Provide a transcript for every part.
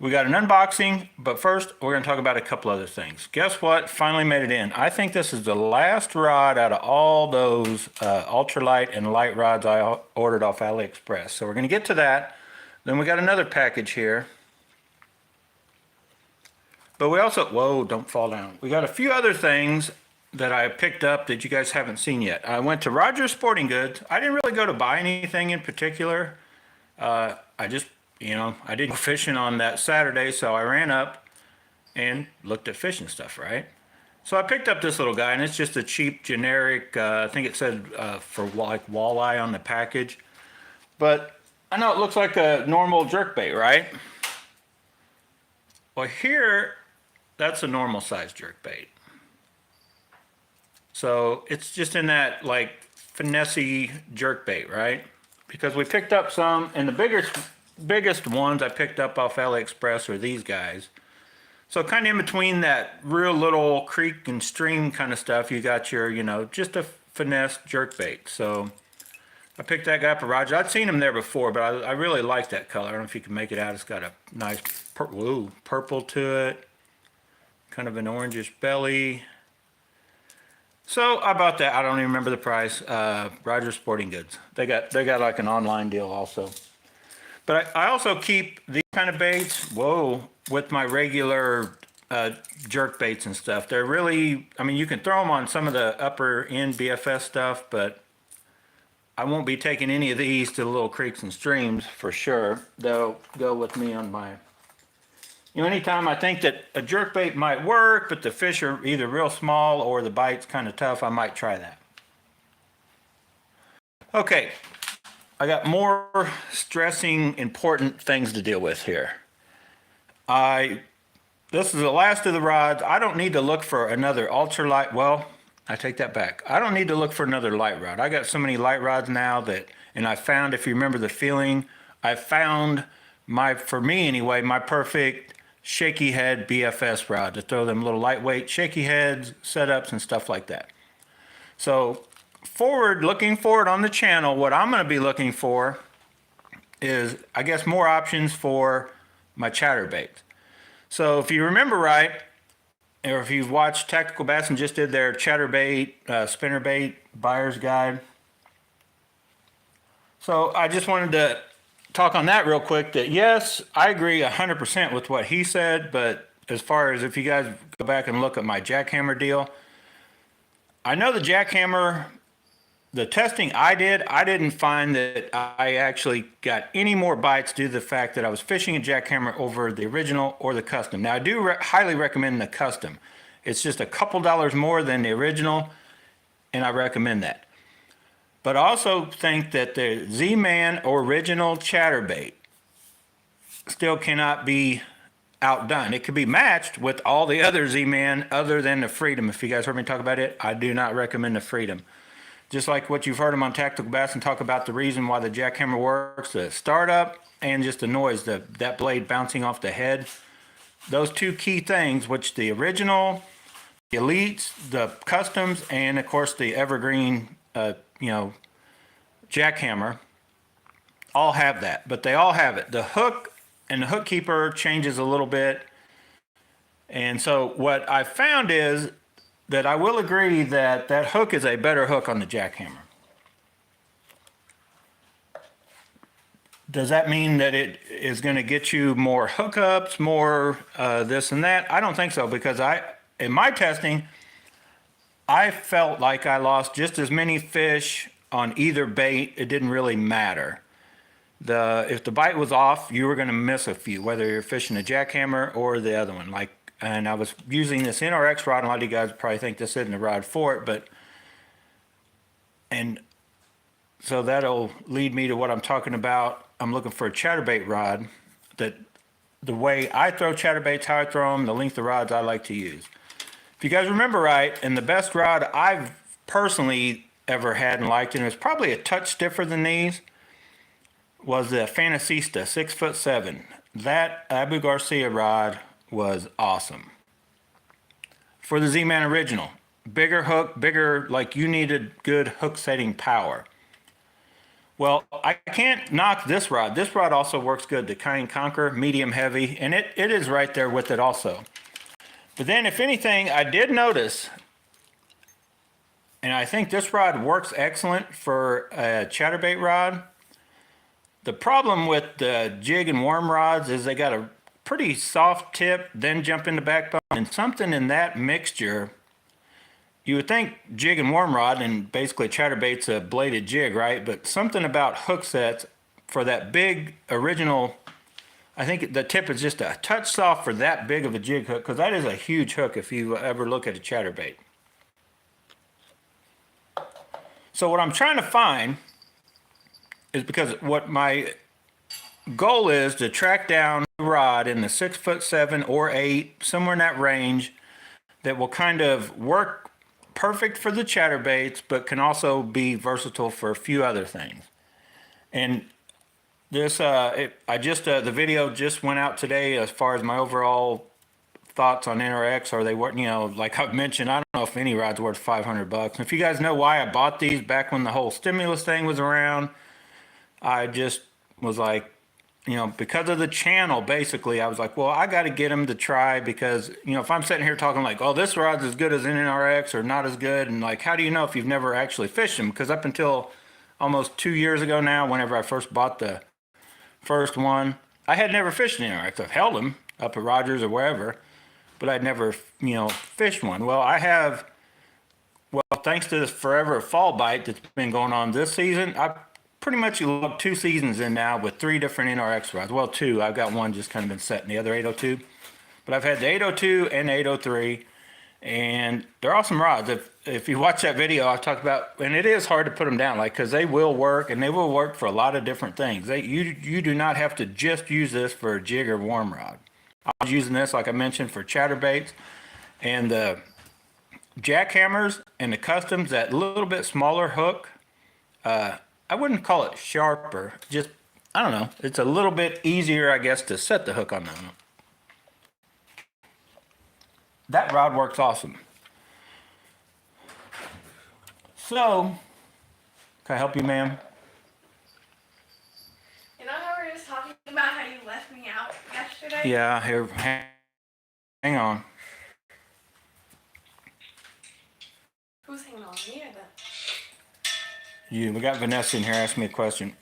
We got an unboxing, but first we're going to talk about a couple other things. Guess what? Finally made it in. I think this is the last rod out of all those ultralight and light rods I ordered off AliExpress. So we're going to get to that. Then we got another package here. But we also, whoa, don't fall down. We got a few other things that I picked up that you guys haven't seen yet. I went to Rogers Sporting Goods. I didn't really go to buy anything in particular. I just, I didn't go fishing on that Saturday, so I ran up and looked at fishing stuff, right? So I picked up this little guy, and it's just a cheap, generic, I think it said for like walleye on the package. But I know it looks like a normal jerkbait, right? Well, here, that's a normal size jerkbait. So it's just in that like finessey jerkbait, right? Because we picked up some, and the biggest ones I picked up off AliExpress are these guys. So kind of in between that real little creek and stream kind of stuff, you got your, just a finesse jerkbait. So I picked that guy up at Rogers. I'd seen him there before, but I really like that color. I don't know if you can make it out. It's got a nice purple to it, kind of an orangish belly. So I bought that. I don't even remember the price. Rogers Sporting Goods. They got like an online deal also. But I also keep these kind of baits, with my regular jerk baits and stuff. They're really, I mean, you can throw them on some of the upper end BFS stuff, but I won't be taking any of these to the little creeks and streams for sure. They'll go with me on my, anytime I think that a jerk bait might work, but the fish are either real small or the bite's kind of tough, I might try that. Okay, I got more stressing, important things to deal with here. This is the last of the rods. I don't need to look for another ultralight. Well, I take that back. I don't need to look for another light rod. I got so many light rods now and I found, if you remember the feeling, I found for me anyway, my perfect shaky head BFS rod to throw them little lightweight shaky heads, setups, and stuff like that. So looking forward on the channel, what I'm going to be looking for is, I guess, more options for my chatterbait. So if you remember right, or if you've watched Tactical Bass and just did their chatterbait, spinnerbait buyer's guide. So I just wanted to talk on that real quick, that yes, I agree 100% with what he said, but as far as if you guys go back and look at my jackhammer deal, I know the jackhammer, the testing I didn't find that I actually got any more bites due to the fact that I was fishing a jackhammer over the original or the custom. Now I do highly recommend the custom. It's just a couple dollars more than the original, and I recommend that. But I also think that the Z-Man original chatterbait still cannot be outdone. It could be matched with all the other Z-Man other than the Freedom. If you guys heard me talk about it, I do not recommend the Freedom. Just like what you've heard him on Tactical Bass and talk about the reason why the jackhammer works, the startup and just the noise, that blade bouncing off the head. Those two key things, which the original, the Elites, the Customs, and of course the Evergreen, jackhammer, all have that. But they all have it. The hook and the hook keeper changes a little bit. And so what I found is that I will agree that that hook is a better hook on the jackhammer. Does that mean that it is going to get you more hookups, more this and that? I don't think so, because in my testing, I felt like I lost just as many fish on either bait. It didn't really matter. If the bite was off, you were going to miss a few, whether you're fishing a jackhammer or the other one. And I was using this NRX rod, and a lot of you guys probably think this isn't the rod for it, and so that'll lead me to what I'm talking about. I'm looking for a chatterbait rod that the way I throw chatterbaits, how I throw them, the length of rods I like to use. If you guys remember right, and the best rod I've personally ever had and liked, and it was probably a touch stiffer than these, was the Fantasista 6'7". That Abu Garcia rod was awesome. For the Z-Man original, bigger hook, like you needed good hook setting power. Well, I can't knock this rod. This rod also works good, the Kind Conquer, medium heavy, and it is right there with it also. But then if anything, I did notice, and I think this rod works excellent for a chatterbait rod. The problem with the jig and worm rods is they got a pretty soft tip, then jump into backbone, and something in that mixture. You would think jig and worm rod, and basically chatterbait's a bladed jig, right? But something about hook sets for that big original, I think the tip is just a touch soft for that big of a jig hook, because that is a huge hook if you ever look at a chatterbait. So what I'm trying to find is, because what my goal is to track down a rod in the 6'7" or 8, somewhere in that range, that will kind of work perfect for the chatterbaits, but can also be versatile for a few other things. And this, the video just went out today as far as my overall thoughts on NRX. Or they were, like I've mentioned, I don't know if any rod's worth $500. And if you guys know why I bought these back when the whole stimulus thing was around, I just was like, because of the channel, basically, I was like, well, I got to get them to try, because, if I'm sitting here talking like, oh, this rod's as good as an NRX or not as good, and like, how do you know if you've never actually fished them? Because up until almost 2 years ago now, whenever I first bought the first one, I had never fished an NRX. I've held them up at Rogers or wherever, but I'd never, fished one. Well, I have, thanks to this forever fall bite that's been going on this season, I pretty much logged 2 seasons in now with 3 different NRX rods. Well, 2. I've got one just kind of been set in the other 802. But I've had the 802 and the 803, and they're awesome rods. If you watch that video, I talked about, and it is hard to put them down, like, because they will work, and they will work for a lot of different things. You do not have to just use this for a jig or worm rod. I was using this, like I mentioned, for chatterbaits, and the jackhammers and the customs, that little bit smaller hook, I wouldn't call it sharper, just, I don't know, it's a little bit easier, I guess, to set the hook on them. That rod works awesome. So, can I help you, ma'am? You know how we were just talking about how you left me out yesterday? Yeah, here, hang on. Who's hanging on me or them? We got Vanessa in here asking me a question.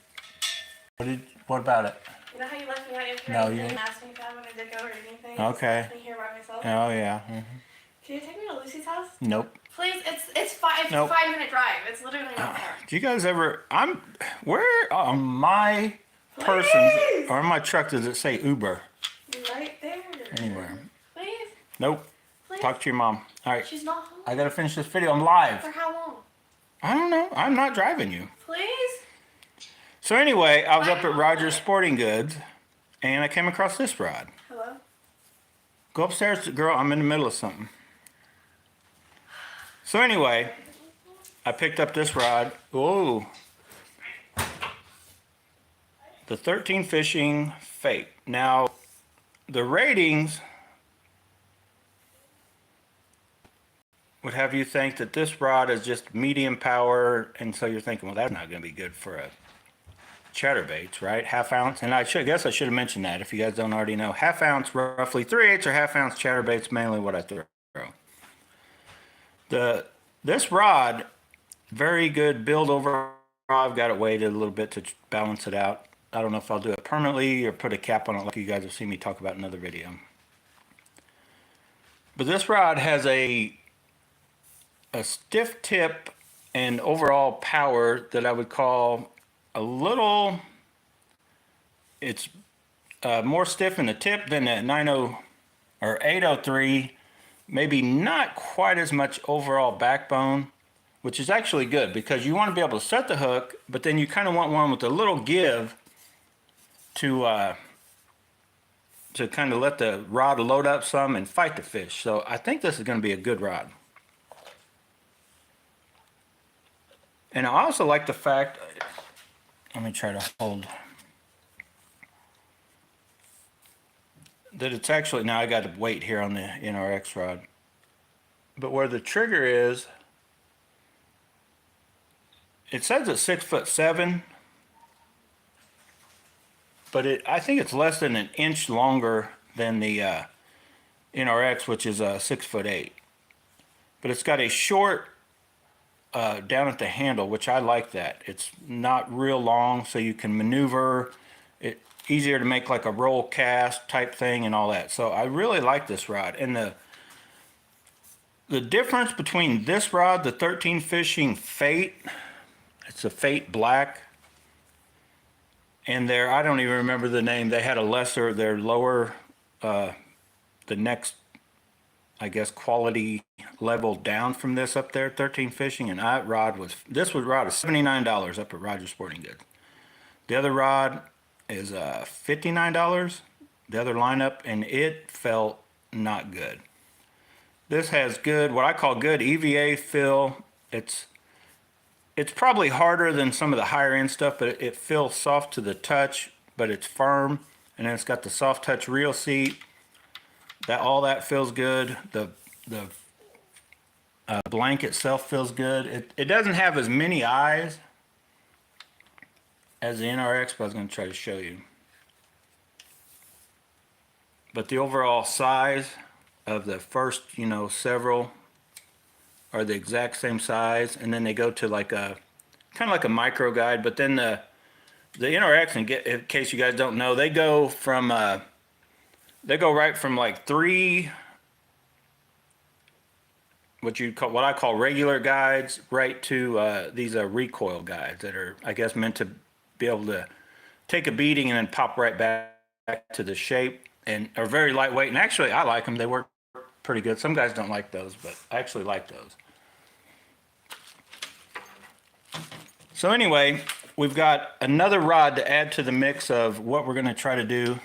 What about it? You know how you left me out yesterday? No, and you didn't ask me if I wanted to go or anything? Okay. Just left me here by myself? Oh, yeah. Mm-hmm. Can you take me to Lucy's house? Nope. Please, it's a Nope. 5-minute drive. It's literally not far. Do you guys ever, where on my person, or on my truck does it say Uber? Right there. Anywhere. Please? Nope. Please? Talk to your mom. All right. She's not home. I gotta finish this video. I'm live. For how long? I don't know. I'm not driving you. Please? So anyway, I was up at Rogers Sporting Goods, and I came across this rod. Hello? Go upstairs, girl. I'm in the middle of something. So anyway, I picked up this rod. Ooh. The 13 Fishing Fate. Now, the ratings would have you think that this rod is just medium power, and so you're thinking, well, that's not going to be good for a chatterbaits, right? Half ounce, and I guess I should have mentioned that if you guys don't already know. Half ounce, roughly 3/8 or half ounce chatterbaits, mainly what I throw. This rod, very good build overall. I've got it weighted a little bit to balance it out. I don't know if I'll do it permanently or put a cap on it like you guys have seen me talk about in another video. But this rod has a stiff tip and overall power that I would call a little, it's more stiff in the tip than the 90 or 803. Maybe not quite as much overall backbone, which is actually good because you want to be able to set the hook, but then you kind of want one with a little give to kind of let the rod load up some and fight the fish. So I think this is going to be a good rod. And I also like the fact, let me try to hold, that it's actually, now I got to wait here on the NRX rod, but where the trigger is, it says it's 6'7", but I think it's less than an inch longer than the NRX, which is 6'8". But it's got a short down at the handle, which I like that. It's not real long, so you can maneuver it, easier to make like a roll cast type thing and all that. So I really like this rod. And the difference between this rod, the 13 Fishing Fate, it's a Fate Black, and I don't even remember the name. They had a lesser, their lower, the next, I guess, quality level down from this up there, 13 Fishing, and this rod was $79 up at Rogers Sporting Goods. The other rod is $59, the other lineup, and it felt not good. This has good, what I call good EVA feel. It's probably harder than some of the higher end stuff, but it feels soft to the touch, but it's firm. And then it's got the soft touch reel seat. All that feels good. The blank itself feels good. It doesn't have as many eyes as the NRX, but I was going to try to show you. But the overall size of the first, several are the exact same size, and then they go to like a kind of like a micro guide. But then the NRX, in case you guys don't know, they go right from like 3 what I call regular guides right to these recoil guides that are, I guess, meant to be able to take a beating and then pop right back to the shape, and are very lightweight. And actually, I like them. They work pretty good. Some guys don't like those, but I actually like those. So anyway, we've got another rod to add to the mix of what we're going to try to do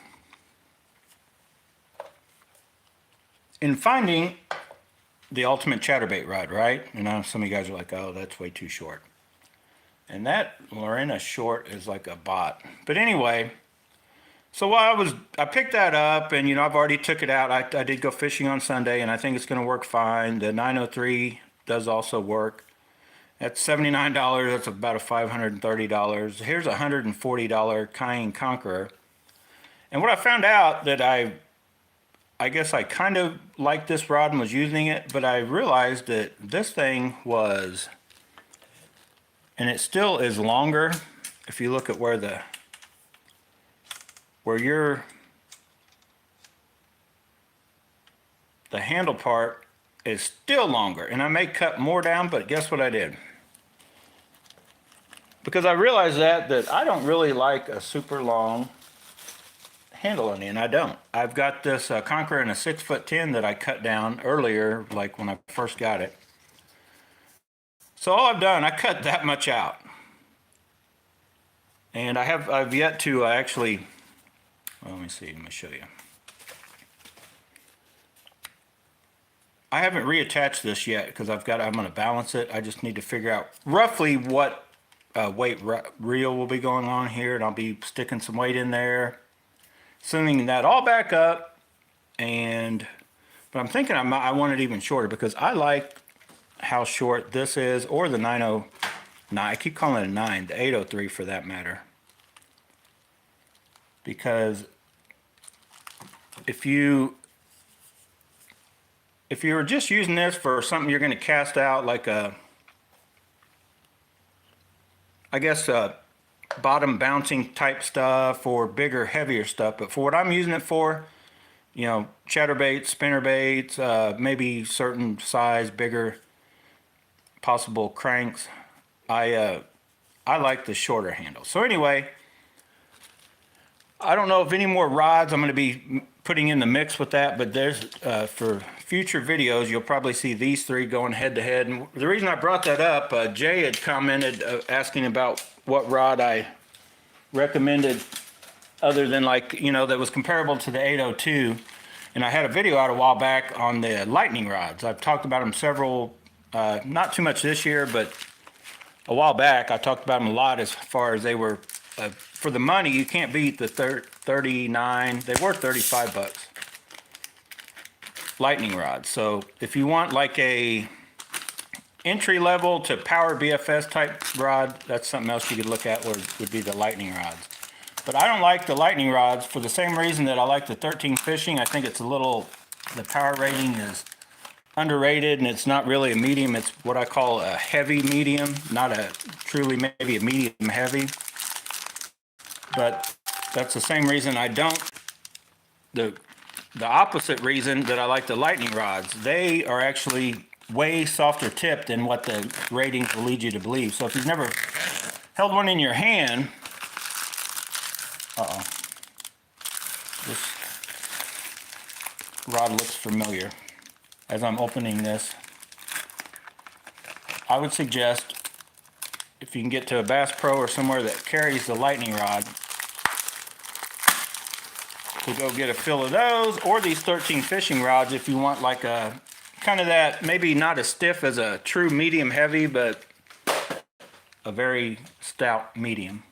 in finding the ultimate chatterbait rod, right? Some of you guys are like, oh, that's way too short. And that Lorena short is like a bot. But anyway, so while I picked that up, and I've already took it out. I did go fishing on Sunday, and I think it's going to work fine. The 903 does also work. That's $79. That's about a $530. Here's a $140 Cayenne Conqueror. And what I found out that I guess I kind of liked this rod and was using it, but I realized that this thing was, and it still is longer. If you look at where the handle part is still longer, and I may cut more down, but guess what I did? Because I realized that I don't really like a super long handle on it, and I don't. I've got this Conqueror in a 6'10" that I cut down earlier, like when I first got it. So all I've done, I cut that much out, and I've yet to actually. Well, let me see. Let me show you. I haven't reattached this yet because I'm going to balance it. I just need to figure out roughly what weight reel will be going on here, and I'll be sticking some weight in there, sending that all back up. But I'm thinking I want it even shorter because I like how short this is, or the 909. I keep calling it a 9, the 803 for that matter. Because if you were just using this for something you're going to cast out, like I guess bottom bouncing type stuff or bigger, heavier stuff, but for what I'm using it for, chatterbaits, spinnerbaits, maybe certain size, bigger, possible cranks, I like the shorter handle. So anyway, I don't know if any more rods I'm going to be putting in the mix with that, but there's for future videos you'll probably see these three going head to head. And the reason I brought that up, Jay had commented asking about what rod I recommended other than that was comparable to the 802, and I had a video out a while back on the lightning rods. I've talked about them several, not too much this year, but a while back I talked about them a lot as far as they were. For the money, you can't beat the 39. They were 35 bucks. Lightning rods. So if you want like a entry level to power BFS type rod, that's something else you could look at. Would be the lightning rods. But I don't like the lightning rods for the same reason that I like the 13 fishing. I think it's a little, the power rating is underrated, and it's not really a medium. It's what I call a heavy medium, not a truly maybe a medium heavy. But that's the same reason I don't, the opposite reason that I like the lightning rods. They are actually way softer tipped than what the ratings will lead you to believe. So if you've never held one in your hand, this rod looks familiar. As I'm opening this, I would suggest, if you can get to a Bass Pro or somewhere that carries the lightning rod, to go get a fill of those, or these 13 fishing rods if you want like a kind of that, maybe not as stiff as a true medium heavy, but a very stout medium.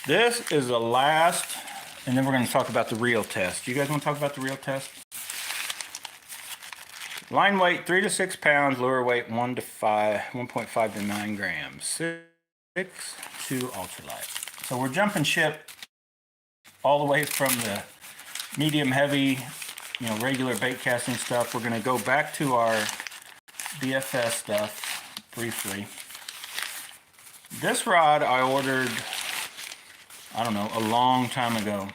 This is the last, and then we're going to talk about the reel test. You guys want to talk about the reel test? Line weight 3 to 6 pounds, lure weight 1.5 to 9 grams. 6 to ultralight. So we're jumping ship all the way from the medium heavy, regular bait casting stuff. We're going to go back to our BFS stuff briefly. This rod I ordered, I don't know, a long time ago.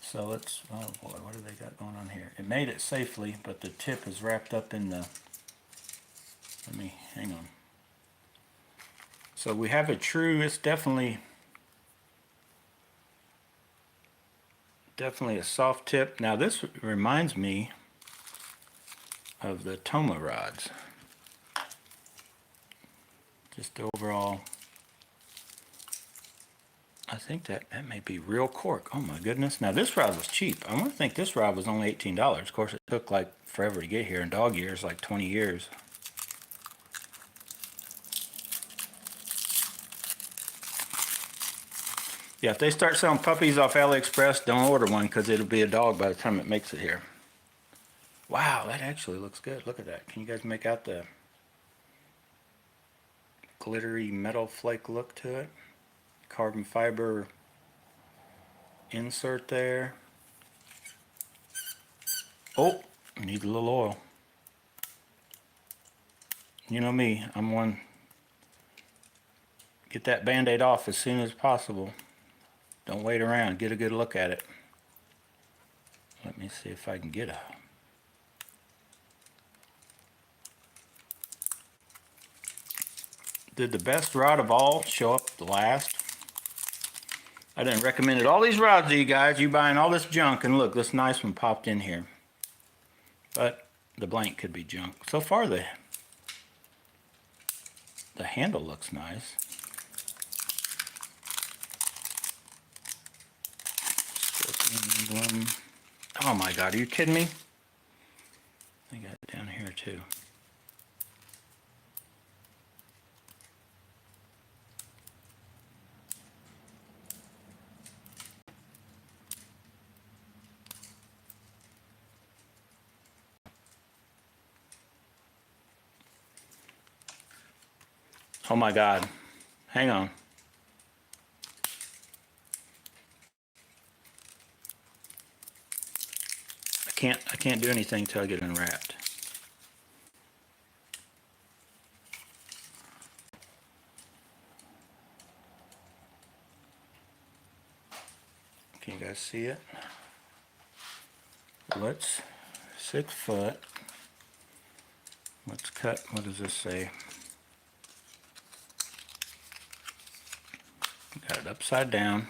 So let's, oh boy, what do they got going on here? It made it safely, but the tip is wrapped up in the, hang on. So we have a true, it's definitely a soft tip. Now this reminds me of the Toma rods. Just the overall, I think that may be real cork. Oh my goodness. Now this rod was cheap. I want to think this rod was only $18. Of course it took like forever to get here. In dog years, like 20 years. Yeah, if they start selling puppies off AliExpress, don't order one because it'll be a dog by the time it makes it here. Wow, that actually looks good. Look at that. Can you guys make out the glittery metal flake look to it? Carbon fiber insert there. Oh, need a little oil. You know me, I'm one. Get that Band-Aid off as soon as possible. Don't wait around. Get a good look at it. Let me see if I can get a. Did the best rod of all show up the last? I didn't recommend it. All these rods to you guys, you buying all this junk, and look, this nice one popped in here. But the blank could be junk. So far the handle looks nice. Oh my God, are you kidding me? I got it down here too. Oh my God, hang on. I can't do anything till I get unwrapped. Can you guys see it? Let's 6 foot. Let's cut, what does this say? Got it upside down.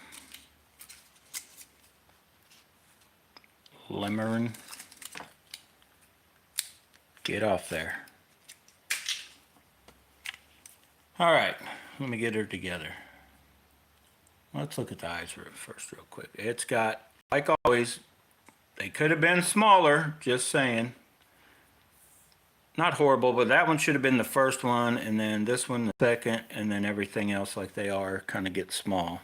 Limmering. Get off there. All right, let me get her together. Let's look at the eyes first real quick. It's got, like always, they could have been smaller, just saying. Not horrible, but that one should have been the first one, and then this one the second, and then everything else like they are kind of gets small.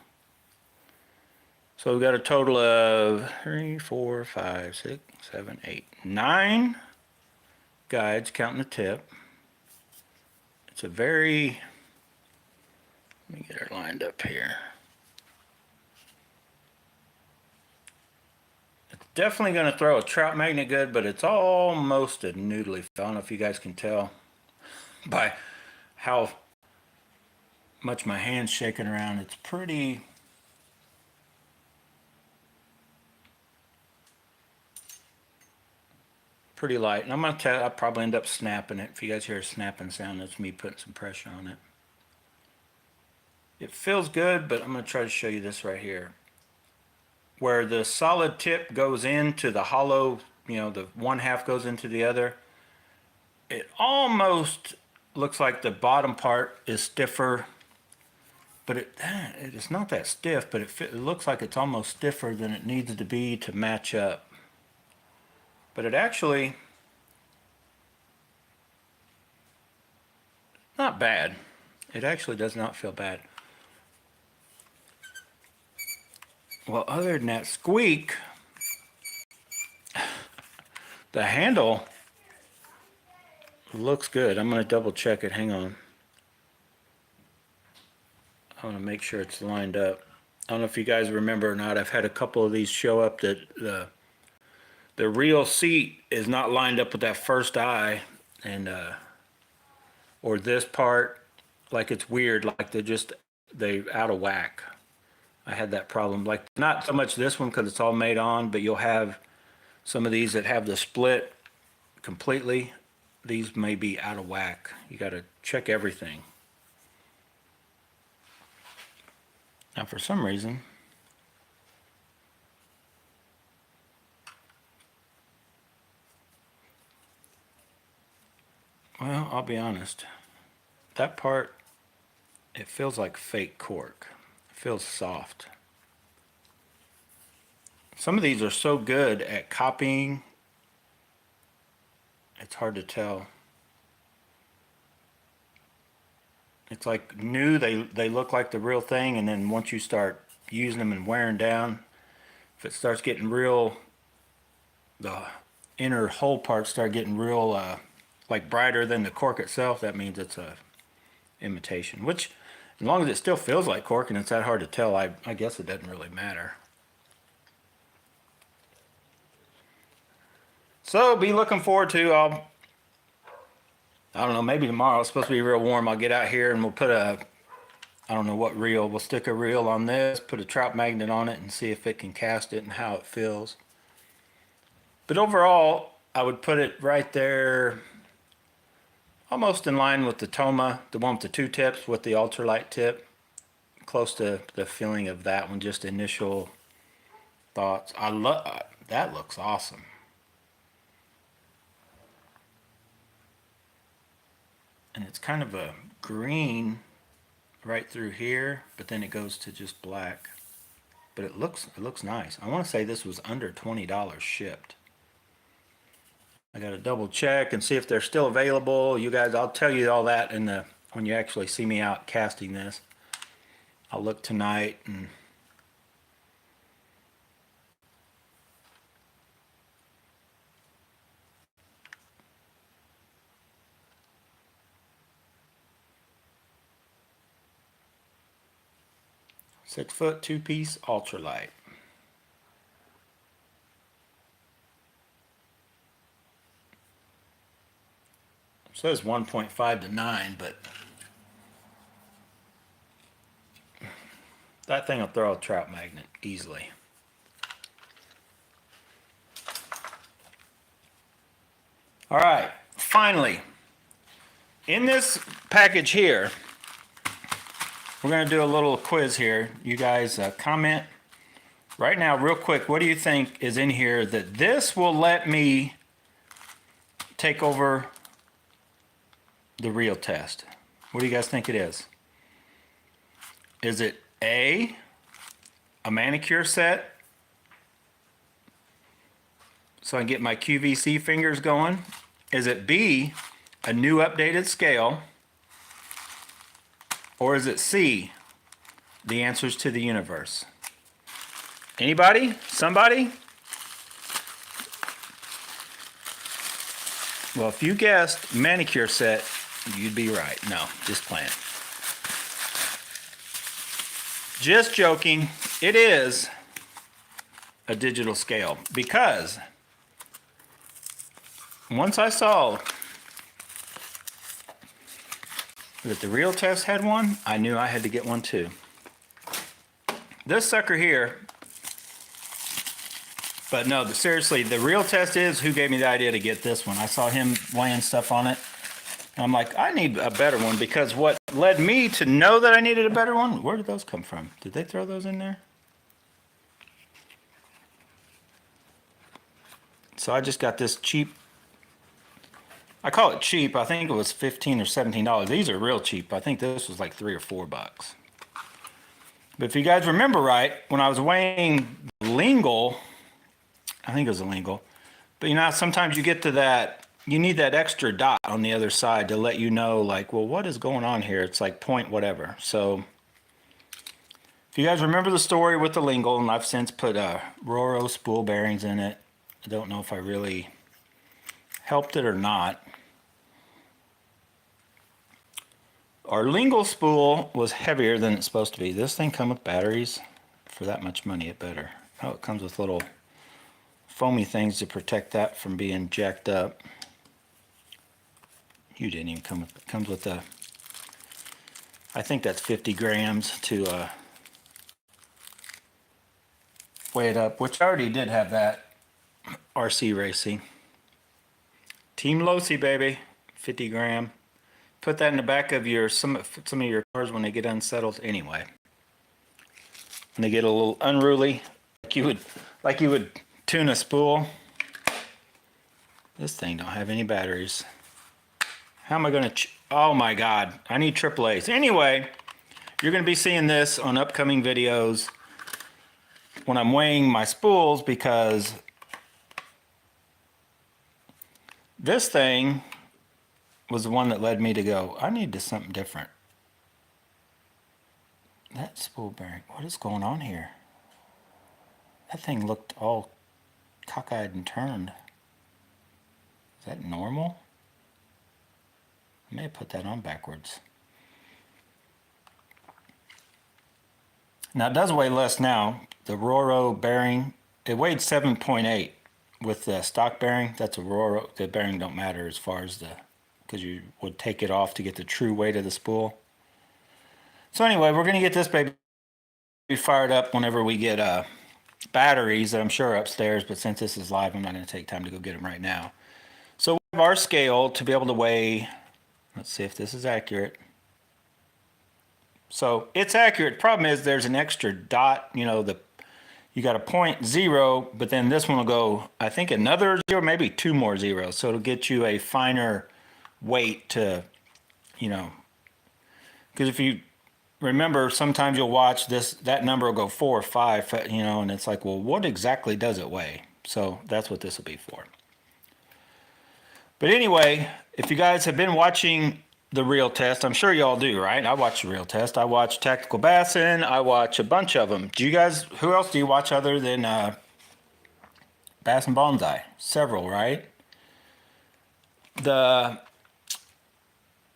So we've got a total of 3, 4, 5, 6, 7, 8, 9 guides counting the tip. It's a very, let me get her lined up here. It's definitely going to throw a trout magnet good, but it's almost a noodle leaf. I don't know if you guys can tell by how much my hand's shaking around. It's pretty light. And I'm going to tell, I'll probably end up snapping it. If you guys hear a snapping sound, that's me putting some pressure on it. It feels good, but I'm going to try to show you this right here. Where the solid tip goes into the hollow, you know, the one half goes into the other, it almost looks like the bottom part is stiffer, but it's not that stiff, but it looks like it's almost stiffer than it needs to be to match up. But it actually, not bad. It actually does not feel bad. Well, other than that squeak, the handle looks good. I'm going to double check it. Hang on. I want to make sure it's lined up. I don't know if you guys remember or not. I've had a couple of these show up that the real seat is not lined up with that first eye, and or this part, like it's weird, like they out of whack. I had that problem, like not so much this one because it's all made on, but you'll have some of these that have the split completely. These may be out of whack. You got to check everything. Now for some reason, well, I'll be honest, that part, it feels like fake cork. It feels soft. Some of these are so good at copying, it's hard to tell. It's like new, they look like the real thing, and then once you start using them and wearing down, if it starts getting real, the inner hole parts start getting real like brighter than the cork itself, that means it's a imitation. Which, as long as it still feels like cork and it's that hard to tell, I guess it doesn't really matter. So be looking forward to, I don't know, maybe tomorrow, it's supposed to be real warm, I'll get out here and we'll put I don't know what reel, we'll stick a reel on this, put a trout magnet on it and see if it can cast it and how it feels. But overall, I would put it right there, almost in line with the Toma, the one with the 2 tips with the ultralight tip. Close to the feeling of that one, just initial thoughts. I love, that looks awesome. And it's kind of a green right through here, but then it goes to just black. But it looks nice. I want to say this was under $20 shipped. I got to double check and see if they're still available. You guys, I'll tell you all that when you actually see me out casting this. I'll look tonight and $6-foot 2-piece ultralight. It says 1.5 to 9, but that thing will throw a trout magnet easily. All right, finally, in this package here, we're going to do a little quiz here. You guys comment right now real quick, what do you think is in here that this will let me take over the reel test? What do you guys think it is? Is it A, a manicure set, so I can get my QVC fingers going? Is it B, a new updated scale? Or is it C, the answers to the universe? Anybody? Somebody? Well, if you guessed manicure set, you'd be right. No, just playing. Just joking. It is a digital scale because once I saw that the Real Test had one, I knew I had to get one too. This sucker here, but no, seriously, the Real Test is who gave me the idea to get this one. I saw him weighing stuff on it. And I'm like, I need a better one, because what led me to know that I needed a better one, where did those come from? Did they throw those in there? So I just got this cheap, I call it cheap, I think it was $15 or $17. These are real cheap. I think this was like $3 or $4. But if you guys remember right, when I was weighing lingle, I think it was a lingle, but you know, sometimes you get to that, you need that extra dot on the other side to let you know, like, well, what is going on here? It's like point whatever. So if you guys remember the story with the lingle, and I've since put Roro spool bearings in it. I don't know if I really helped it or not. Our lingle spool was heavier than it's supposed to be. This thing comes with batteries. For that much money, it better. Oh, it comes with little foamy things to protect that from being jacked up. You didn't even come with, it comes with a, I think that's 50 grams to weigh it up, which I already did have that. RC Racing. Team Losi, baby. 50 gram. Put that in the back of your some of your cars when they get unsettled anyway. When they get a little unruly, like you would tune a spool. This thing don't have any batteries. How am I gonna oh my god, I need AAA's. Anyway, you're gonna be seeing this on upcoming videos when I'm weighing my spools, because this thing was the one that led me to go, I need to something different. That spool bearing, what is going on here? That thing looked all cockeyed and turned. Is that normal? I may have put that on backwards. Now it does weigh less now. The Roro bearing, it weighed 7.8 with the stock bearing. That's a Roro. The bearing don't matter as far as the, because you would take it off to get the true weight of the spool. So anyway, we're gonna get this baby fired up whenever we get batteries that I'm sure are upstairs, but since this is live, I'm not gonna take time to go get them right now. So we have our scale to be able to weigh, let's see if this is accurate. So it's accurate. Problem is there's an extra dot, you know, you got a 0.0, but then this one will go, I think another 0, maybe 2 more zeros. So it'll get you a finer weight to, you know, because if you remember, sometimes you'll watch this, that number will go 4 or 5, you know, and it's like, well, what exactly does it weigh? So that's what this will be for. But anyway, if you guys have been watching the Real Test, I'm sure y'all do, right? I watch the Real Test. I watch Tactical Bassin. I watch a bunch of them. Do you guys, who else do you watch other than Bass and Bonsai? Several, right?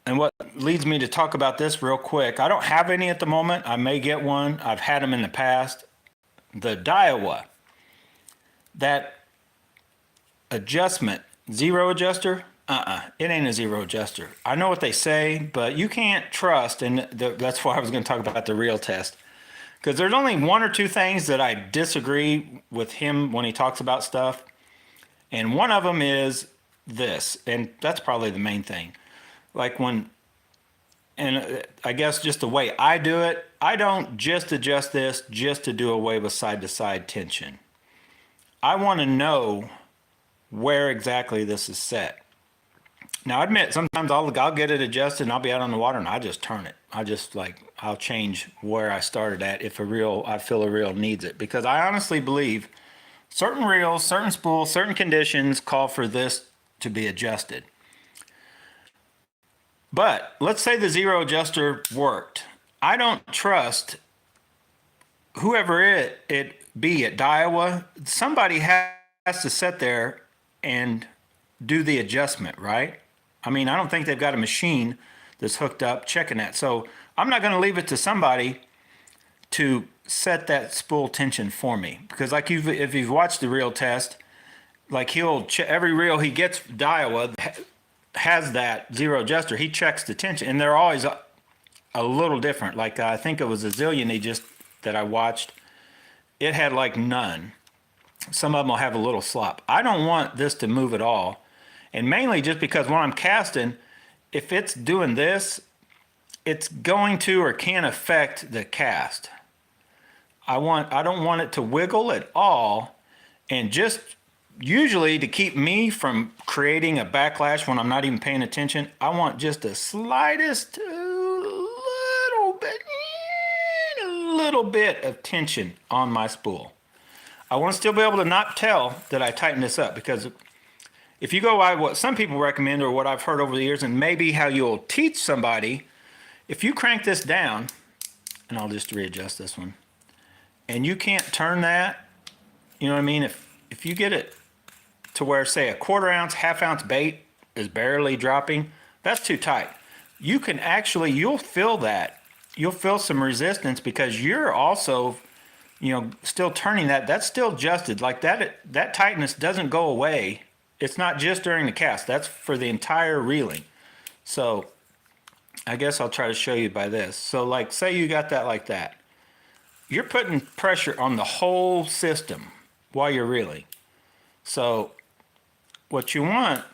And what leads me to talk about this real quick, I don't have any at the moment. I may get one. I've had them in the past. The Daiwa, that adjustment, zero adjuster, it ain't a zero adjuster. I know what they say, but you can't trust, and that's why I was going to talk about the Real Test. Because there's only 1 or 2 things that I disagree with him when he talks about stuff. And one of them is this, and that's probably the main thing. Like when, and I guess just the way I do it, I don't just adjust this just to do away with side-to-side tension. I want to know where exactly this is set. Now, I admit, sometimes I'll get it adjusted and I'll be out on the water and I just turn it. I'll change where I started at if I feel a reel needs it. Because I honestly believe certain reels, certain spools, certain conditions call for this to be adjusted. But let's say the zero adjuster worked. I don't trust whoever it be at Daiwa, somebody has to sit there and do the adjustment, right? I mean, I don't think they've got a machine that's hooked up checking that. So I'm not going to leave it to somebody to set that spool tension for me, because like if you've watched the reel test, like every reel he gets Daiwa has that zero adjuster. He checks the tension, and they're always a little different. Like I think it was a Zillion he just that I watched. It had like none. Some of them will have a little slop. I don't want this to move at all, and mainly just because when I'm casting, if it's doing this, it's going to or can affect the cast. I don't want it to wiggle at all, and just usually to keep me from creating a backlash when I'm not even paying attention, I want just the slightest little bit of tension on my spool. I want to still be able to not tell that I tighten this up, because if you go by what some people recommend or what I've heard over the years, and maybe how you'll teach somebody, if you crank this down, and I'll just readjust this one, and you can't turn that, you know what I mean? If you get it to where, say, a 1/4 ounce, 1/2 ounce bait is barely dropping, that's too tight. You can actually, you'll feel that. You'll feel some resistance because you're also, still turning that. That's still adjusted. Like that tightness doesn't go away. It's not just during the cast. That's for the entire reeling. So I guess I'll try to show you by this. So like, say you got that like that. You're putting pressure on the whole system while you're reeling. So what you want,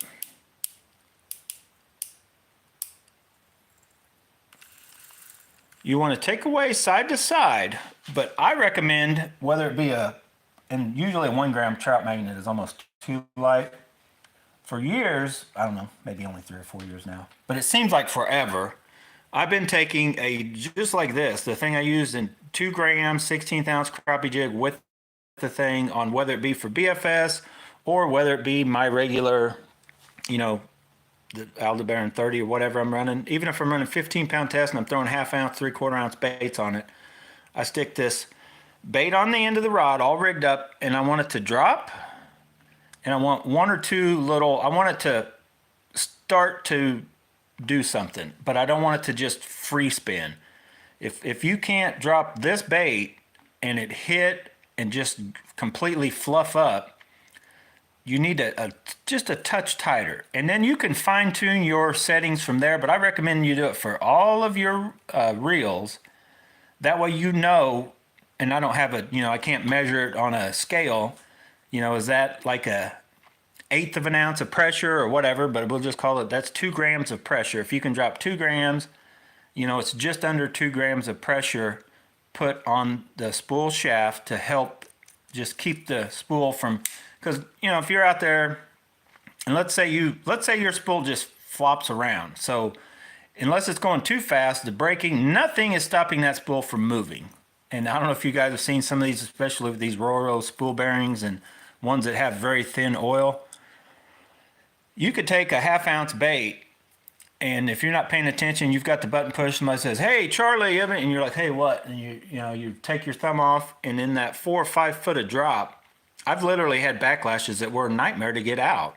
you want to take away side to side, but I recommend, whether it be and usually a 1 gram trout magnet is almost too light. For years, I don't know, maybe only 3 or 4 years now, but it seems like forever, I've been taking just like this, the thing I used in 2 grams, 16th ounce crappie jig with the thing on, whether it be for BFS or whether it be my regular, the Aldebaran 30 or whatever I'm running. Even if I'm running 15-pound test and I'm throwing 1/2 ounce, 3/4 ounce baits on it, I stick this bait on the end of the rod all rigged up, and I want it to drop, and I want one or two I want it to start to do something, but I don't want it to just free spin. If you can't drop this bait and it hit and just completely fluff up, you need just a touch tighter. And then you can fine tune your settings from there, but I recommend you do it for all of your reels. That way and I don't have I can't measure it on a scale, is that like a 1/8 of an ounce of pressure or whatever, but we'll just call it, that's 2 grams of pressure. If you can drop 2 grams, it's just under 2 grams of pressure put on the spool shaft to help just keep the spool from, because if you're out there and let's say your spool just flops around, so unless it's going too fast, the braking, nothing is stopping that spool from moving. And I don't know if you guys have seen some of these, especially with these Roro spool bearings and ones that have very thin oil. You could take a 1/2 ounce bait, and if you're not paying attention, you've got the button pushed, somebody says, "Hey, Charlie," and you're like, "Hey, what?" And you take your thumb off, and in that 4 or 5 foot of drop, I've literally had backlashes that were a nightmare to get out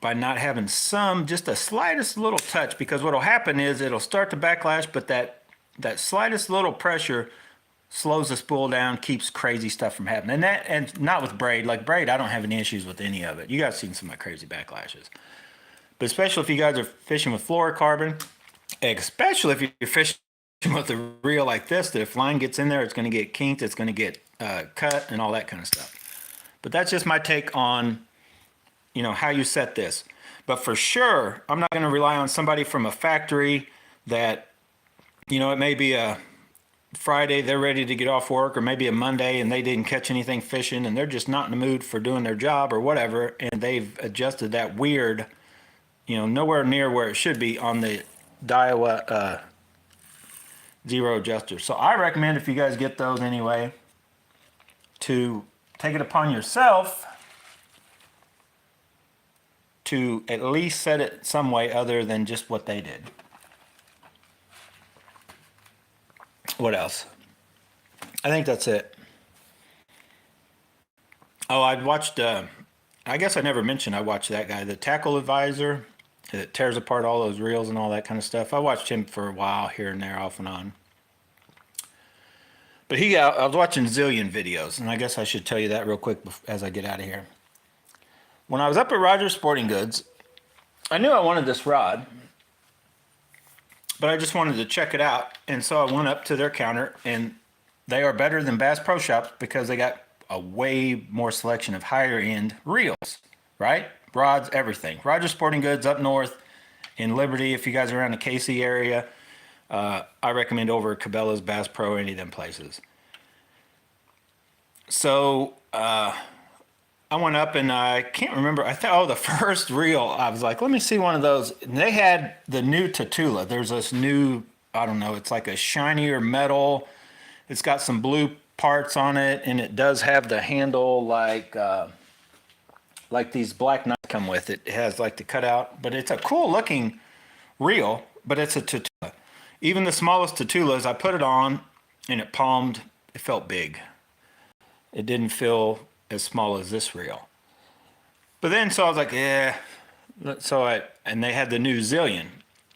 by not having just the slightest little touch, because what'll happen is it'll start to backlash, but that slightest little pressure slows the spool down, keeps crazy stuff from happening. And not with braid. Like braid, I don't have any issues with any of it. You guys seen some of my crazy backlashes. But especially if you guys are fishing with fluorocarbon, especially if you're fishing with a reel like this, that if line gets in there, it's going to get kinked, it's going to get cut, and all that kind of stuff. But that's just my take on, how you set this. But for sure, I'm not going to rely on somebody from a factory that, it may be a Friday, they're ready to get off work, or maybe a Monday and they didn't catch anything fishing and they're just not in the mood for doing their job or whatever, and they've adjusted that weird, nowhere near where it should be on the Daiwa zero adjuster. So I recommend, if you guys get those anyway, to take it upon yourself to at least set it some way other than just what they did. What else? I think that's it. Oh, I watched, I guess I never mentioned I watched that guy, the tackle advisor that tears apart all those reels and all that kind of stuff. I watched him for a while here and there, off and on. But I was watching Zillion videos, and I guess I should tell you that real quick as I get out of here. When I was up at Rogers Sporting Goods, I knew I wanted this rod, but I just wanted to check it out. And so I went up to their counter, and they are better than Bass Pro Shops because they got a way more selection of higher end reels, right? Rods, everything. Rogers Sporting Goods up north in Liberty, if you guys are around the KC area, I recommend over Cabela's, Bass Pro, any of them places. So I went up and I can't remember. I thought, oh, the first reel, I was like, let me see one of those. And they had the new Tatula. There's this new, I don't know, it's like a shinier metal. It's got some blue parts on it, and it does have the handle like these black knives come with it. It has like the cutout, but it's a cool looking reel, but it's a Tatula. Even the smallest Tatulas, I put it on and it palmed. It felt big. It didn't feel as small as this reel. But then, so I was like, yeah. And they had the new Zillion.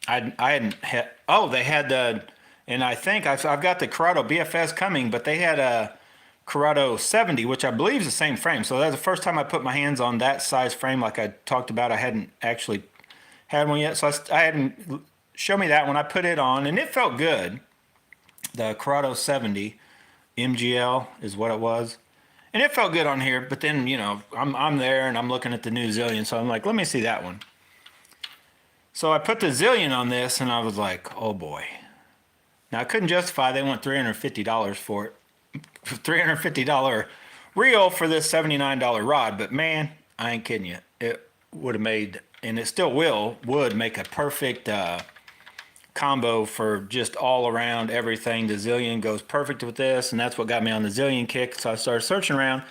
I hadn't had, oh, they had the, and I think I've got the Corrado BFS coming, but they had a Corrado 70, which I believe is the same frame. So that's the first time I put my hands on that size frame like I talked about. I hadn't actually had one yet. So I hadn't, show me that one. I put it on, and it felt good. The Corrado 70 MGL is what it was. And it felt good on here, but then, you know, I'm there and I'm looking at the new Zillion, so I'm like, let me see that one. So I put the Zillion on this, and I was like, oh boy. Now I couldn't justify, they want $350 for it. $350 reel for this $79 rod, but man, I ain't kidding you. It would have made, and it still would make a perfect combo for just all around everything. The Zillion goes perfect with this, and that's what got me on the Zillion kick. So I started searching around.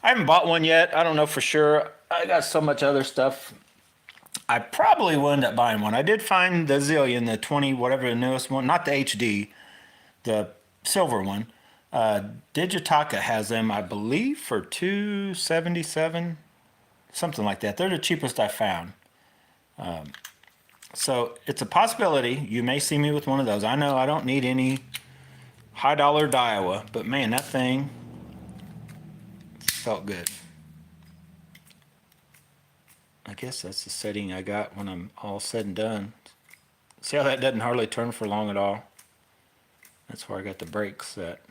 I haven't bought one yet. I don't know for sure. I got so much other stuff. I probably will end up buying one. I did find the Zillion, the 20, whatever the newest one, not the HD, the silver one. Digitaka has them, I believe, for $277, something like that. They're the cheapest I found. So it's a possibility you may see me with one of those. I know I don't need any high dollar Daiwa, but man, that thing felt good. I guess that's the setting I got when I'm all said and done. See how that doesn't hardly turn for long at all? That's where I got the brakes set.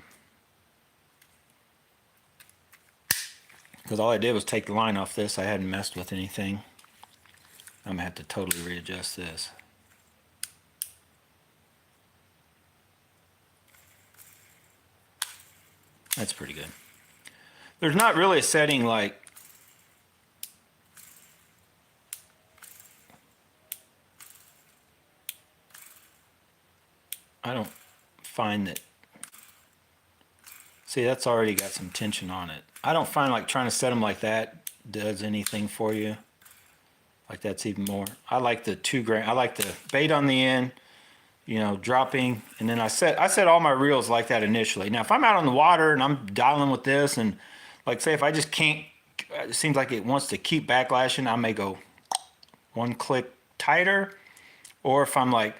Because all I did was take the line off this. I hadn't messed with anything. I'm going to have to totally readjust this. That's pretty good. There's not really a setting like I don't find that. See, that's already got some tension on it. I don't find like trying to set them like that does anything for you. Like that's even more. I like the 2 gram. I like the bait on the end, you know, dropping, and then I set all my reels like that initially. Now, if I'm out on the water and I'm dialing with this, and like say if I just can't, it seems like it wants to keep backlashing, I may go 1 click tighter, or if I'm like,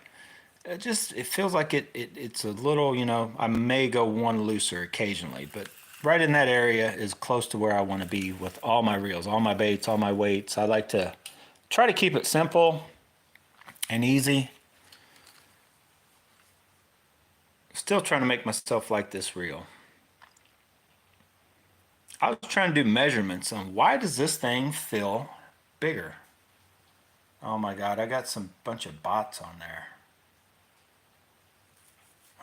it feels like it's a little, you know, I may go 1 looser occasionally, but right in that area is close to where I want to be with all my reels, all my baits, all my weights. I like to try to keep it simple and easy. Still trying to make myself like this reel. I was trying to do measurements on why does this thing feel bigger? Oh my God, I got some bunch of bots on there.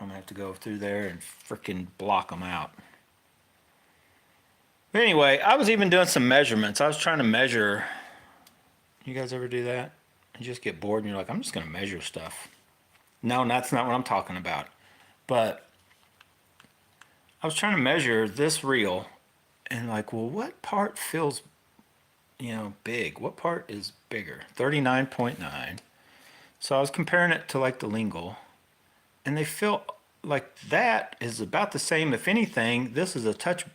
I'm gonna have to go through there and freaking block them out. But anyway, I was even doing some measurements. I was trying to measure. You guys ever do that? You just get bored and you're like, I'm just gonna measure stuff. No, that's not what I'm talking about. But I was trying to measure this reel and like, well, what part feels, you know, big? What part is bigger? 39.9. So I was comparing it to like the lingual, and they feel like that is about the same. If anything, this is a touch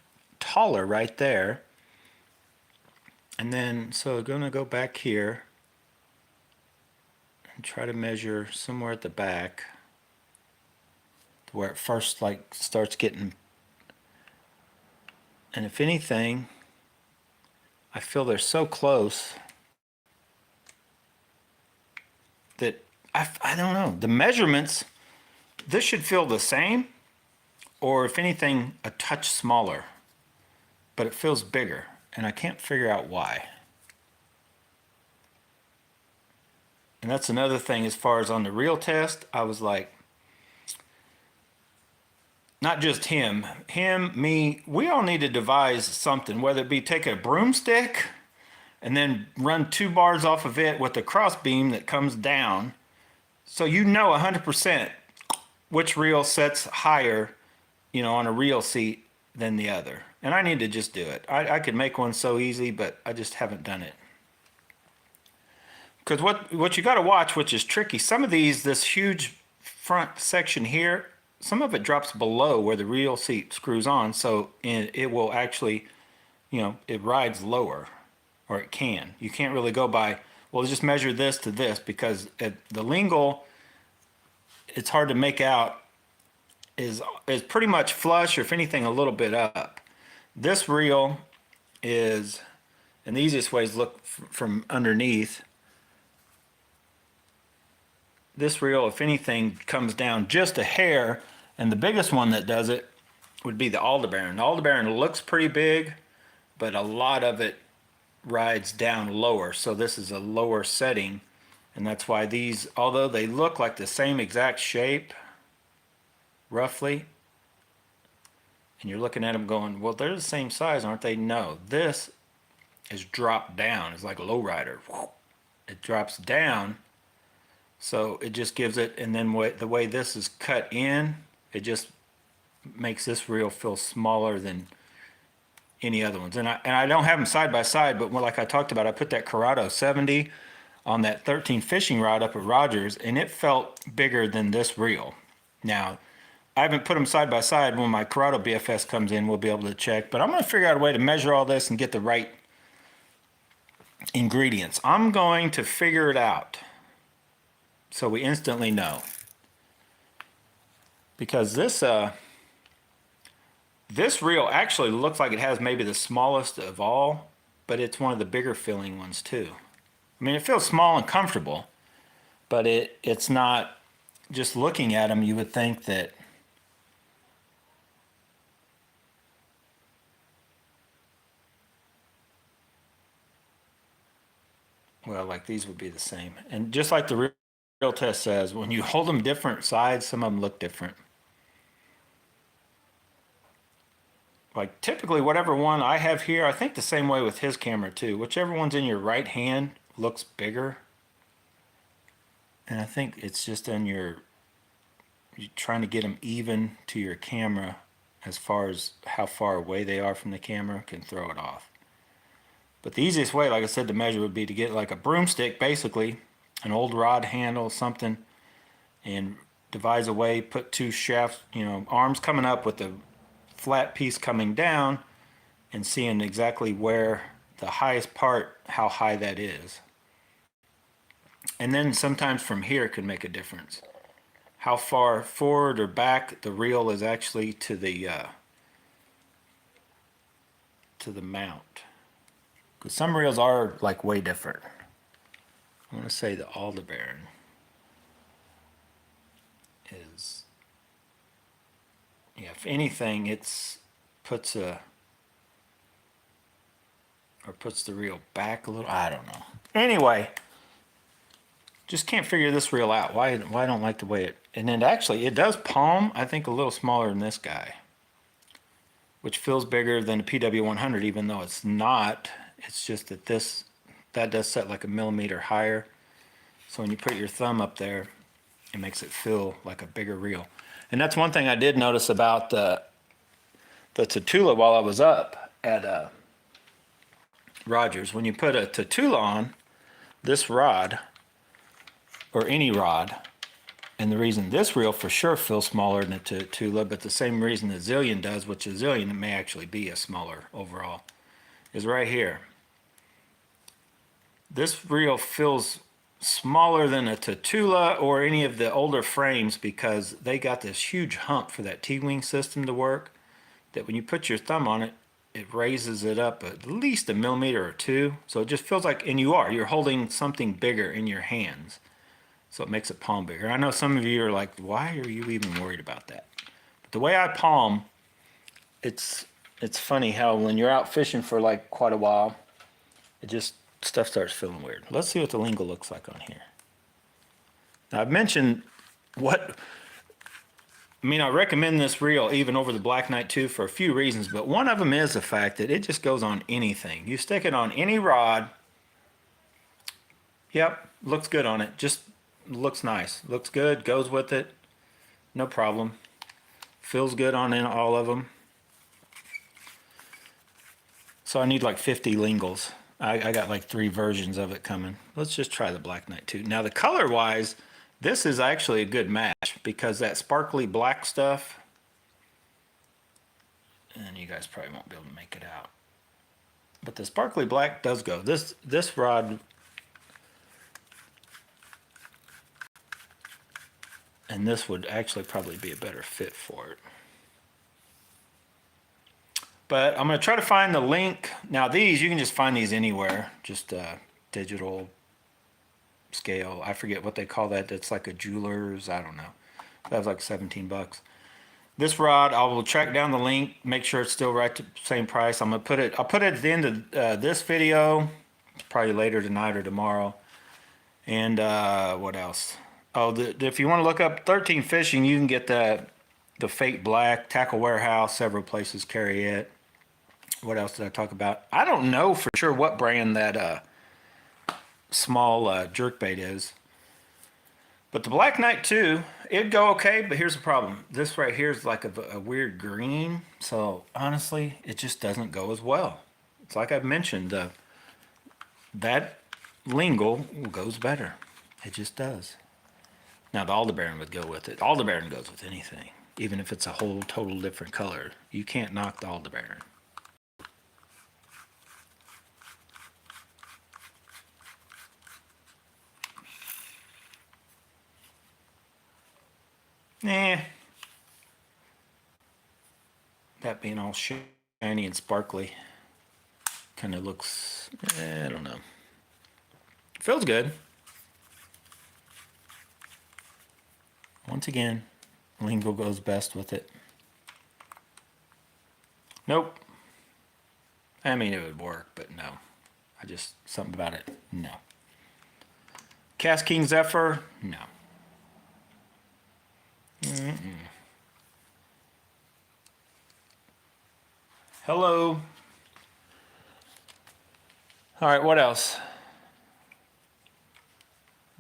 taller right there. And then, so I'm gonna go back here and try to measure somewhere at the back where it first like starts getting, and if anything, I feel they're so close that I don't know. The measurements, this should feel the same, or if anything, a touch smaller, but it feels bigger, and I can't figure out why. And that's another thing as far as on the reel test, I was like, not just him, me, we all need to devise something, whether it be take a broomstick and then run 2 bars off of it with a cross beam that comes down, so you know 100% which reel sets higher, you know, on a reel seat than the other. And I need to just do it. I could make one so easy, but I just haven't done it. Because what you got to watch, which is tricky, some of these, this huge front section here, some of it drops below where the reel seat screws on, so it will actually, you know, it rides lower, or it can. You can't really go by, well, just measure this to this, because the lingle, it's hard to make out, is pretty much flush, or if anything, a little bit up. This reel is, and the easiest way is look from underneath. This reel, if anything, comes down just a hair, and the biggest one that does it would be the Aldebaran. The Aldebaran looks pretty big, but a lot of it rides down lower, so this is a lower setting, and that's why these, although they look like the same exact shape, roughly, and you're looking at them going, well, they're the same size, aren't they? No, this is dropped down. It's like a lowrider. It drops down, so it just gives it, and then the way this is cut in, it just makes this reel feel smaller than any other ones. And I don't have them side by side, but like I talked about, I put that Corrado 70 on that 13 fishing rod up at Rogers, and it felt bigger than this reel. Now, I haven't put them side by side. When my Corrado BFS comes in, we'll be able to check, but I'm going to figure out a way to measure all this and get the right ingredients. I'm going to figure it out so we instantly know. Because this reel actually looks like it has maybe the smallest of all, but it's one of the bigger feeling ones too. I mean, it feels small and comfortable, but it's not, just looking at them, you would think that well, like these would be the same. And just like the reel test says, when you hold them different sides, some of them look different. Like typically whatever one I have here, I think the same way with his camera too. Whichever one's in your right hand looks bigger. And I think it's just in you're trying to get them even to your camera, as far as how far away they are from the camera can throw it off. But the easiest way, like I said, to measure would be to get like a broomstick, basically, an old rod handle, something, and devise a way, put 2 shafts, you know, arms coming up with the flat piece coming down, and seeing exactly where the highest part, how high that is. And then sometimes from here can make a difference. How far forward or back the reel is actually to the mount. Because some reels are like way different. I want to say the Aldebaran is, yeah, if anything, it's puts the reel back a little. I don't know. Anyway, just can't figure this reel out. Why I don't like the way it, and then actually it does palm, I think, a little smaller than this guy, which feels bigger than the PW100, even though it's not. It's just that that does set like a millimeter higher. So when you put your thumb up there, it makes it feel like a bigger reel. And that's one thing I did notice about the Tatula while I was up at Rogers. When you put a Tatula on, this rod, or any rod, And the reason this reel for sure feels smaller than a Tula, but the same reason the Zillion does, which a Zillion may actually be a smaller overall, is right here. This reel feels smaller than a Tatula or any of the older frames because they got this huge hump for that T-wing system to work, that when you put your thumb on it, it raises it up at least a millimeter or two. So it just feels like, and you're holding something bigger in your hands. So it makes it palm bigger. I know some of you are like, why are you even worried about that? But the way I palm, it's funny how when you're out fishing for like quite a while, it just, stuff starts feeling weird. Let's see what the lingual looks like on here. Now I've mentioned I recommend this reel even over the Black Knight 2 for a few reasons, but one of them is the fact that it just goes on anything. You stick it on any rod. Yep, looks good on it. Just looks nice. Looks good, goes with it. No problem. Feels good on all of them. So I need like 50 linguals. I got like 3 versions of it coming. Let's just try the Black Knight 2. Now the color wise, this is actually a good match because that sparkly black stuff, and you guys probably won't be able to make it out, but the sparkly black does go. This rod and this would actually probably be a better fit for it. But I'm going to try to find the link. Now these, you can just find these anywhere. Just digital scale. I forget what they call that. It's like a jeweler's, I don't know. That was like 17 bucks. This rod, I will track down the link, make sure it's still right to same price. I'll put it at the end of this video, probably later tonight or tomorrow. And what else? Oh, if you want to look up 13 Fishing, you can get the fake black. Tackle Warehouse, several places carry it. What else did I talk about? I don't know for sure what brand that small jerkbait is. But the Black Knight 2, it'd go okay, but here's the problem. This right here is like a weird green, so honestly, it just doesn't go as well. It's like I've mentioned, that lingual goes better. It just does. Now the Aldebaran would go with it. Aldebaran goes with anything, even if it's a whole total different color. You can't knock the Aldebaran. That being all shiny and sparkly kind of looks, I don't know. Feels good. Once again, lingual goes best with it. Nope. I mean, it would work, but no. Something about it, no. Cast King Zephyr, no. Hello. All right, what else?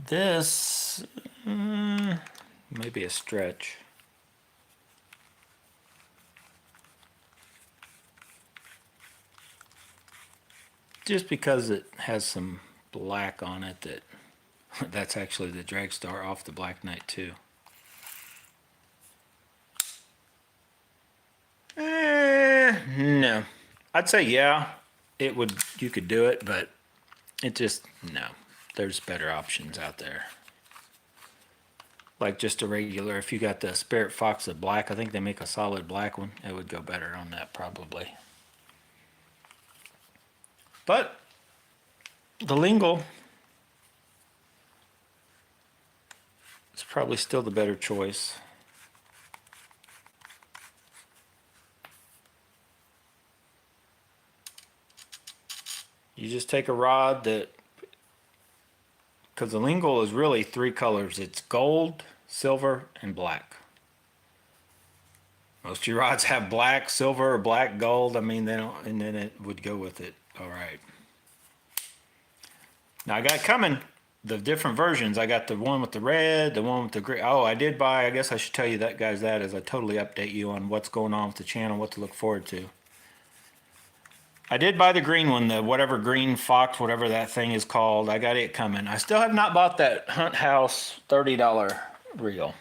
This may be a stretch. Just because it has some black on it, that's actually the drag star off the Black Knight 2. No. I'd say yeah, you could do it, but it just, no. There's better options out there. Like just a regular, if you got the Spirit Fox of black, I think they make a solid black one. It would go better on that probably. But the lingual is probably still the better choice. You just take a rod because the lingual is really 3 colors. It's gold, silver, and black. Most of your rods have black, silver, or black, gold. I mean, they don't, and then it would go with it. All right. Now I got coming the different versions. I got the one with the red, the one with the gray. Oh, I did buy, I guess I should tell you that, guys, that is I totally update you on what's going on with the channel, what to look forward to. I did buy the green one, the whatever green fox, whatever that thing is called. I got it coming. I still have not bought that Hunt House $30 reel.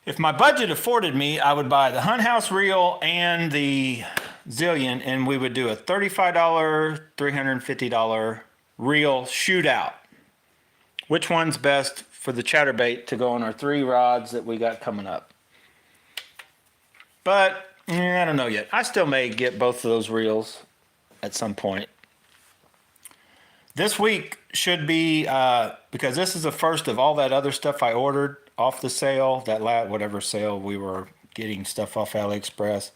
If my budget afforded me, I would buy the Hunt House reel and the Zillion, and we would do a $35, $350 reel shootout. Which one's best for the chatterbait to go on our 3 rods that we got coming up? But I don't know yet. I still may get both of those reels at some point. This week should be, because this is the first of all that other stuff I ordered off the sale, that whatever sale we were getting stuff off AliExpress.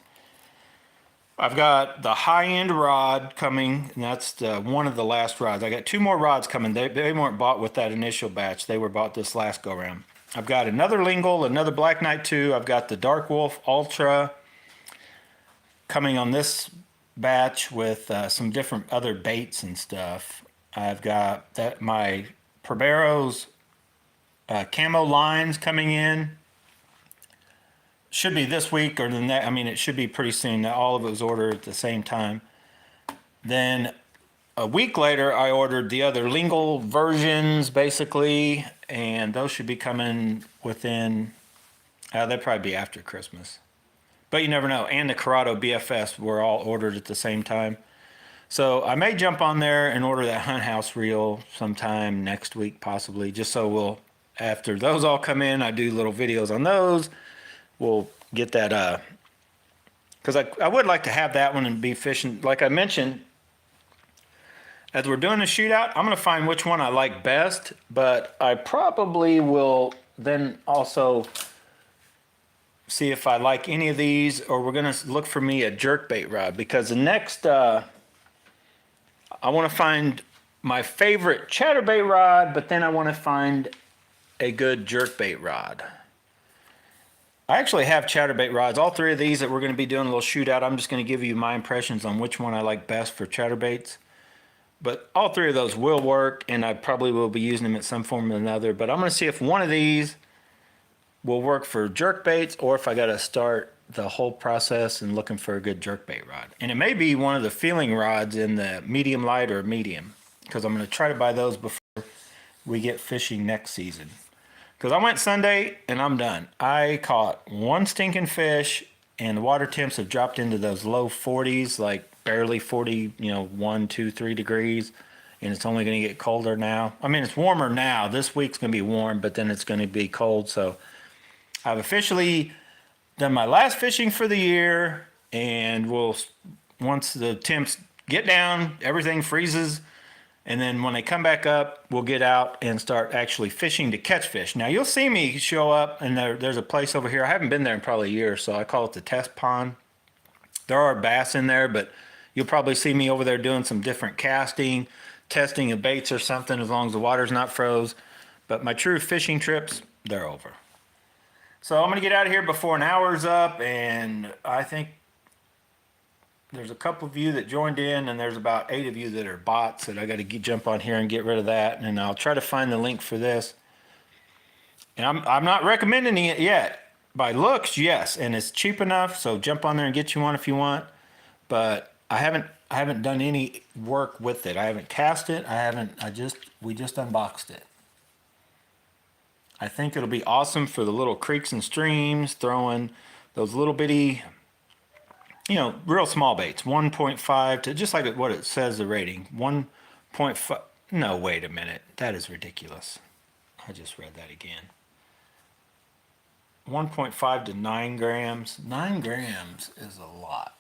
I've got the high-end rod coming, and that's one of the last rods. I got 2 more rods coming. They weren't bought with that initial batch. They were bought this last go-around. I've got another Lingle, another Black Knight 2. I've got the Dark Wolf Ultra coming on this batch with some different other baits and stuff. I've got my Perbero's camo lines coming in. Should be this week or the next. I mean, it should be pretty soon. All of it was ordered at the same time. Then a week later, I ordered the other Lingle versions, basically, and those should be coming within, they'll probably be after Christmas. But you never know. And the Corrado BFS were all ordered at the same time. So I may jump on there and order that Hunt House reel sometime next week, possibly, just so after those all come in, I do little videos on those. We'll get that, because I would like to have that one and be fishing. Like I mentioned, as we're doing the shootout, I'm going to find which one I like best, but I probably will then also see if I like any of these, or we're going to look for me a jerkbait rod, because the next, I want to find my favorite chatterbait rod, but then I want to find a good jerkbait rod. I actually have chatterbait rods. All 3 of these that we're going to be doing a little shootout, I'm just going to give you my impressions on which one I like best for chatterbaits. But all 3 of those will work, and I probably will be using them in some form or another. But I'm going to see if one of these will work for jerkbaits, or if I got to start the whole process and looking for a good jerkbait rod. And it may be one of the feeling rods in the medium light or medium, because I'm going to try to buy those before we get fishing next season. Because I went Sunday and I'm done. I caught 1 stinking fish, and the water temps have dropped into those low 40s, like barely 40, 1, 2, 3 degrees. And it's only going to get colder now. I mean, it's warmer now. This week's going to be warm, but then it's going to be cold. So I've officially done my last fishing for the year, and once the temps get down, everything freezes. And then when they come back up, we'll get out and start actually fishing to catch fish. Now, you'll see me show up, and there's a place over here. I haven't been there in probably a year, so I call it the test pond. There are bass in there, but you'll probably see me over there doing some different casting, testing of baits or something, as long as the water's not froze. But my true fishing trips, they're over. So I'm going to get out of here before an hour's up, and I think there's a couple of you that joined in, and there's about 8 of you that are bots that I got to jump on here and get rid of that. And I'll try to find the link for this. And I'm not recommending it yet. By looks, yes, and it's cheap enough, so jump on there and get you one if you want. But I haven't done any work with it. I haven't cast it. We just unboxed it. I think it'll be awesome for the little creeks and streams, throwing those little bitty, real small baits, 1.5 to, just like what it says the rating, 1.5. No, wait a minute. That is ridiculous. I just read that again. 1.5 to 9 grams. 9 grams is a lot.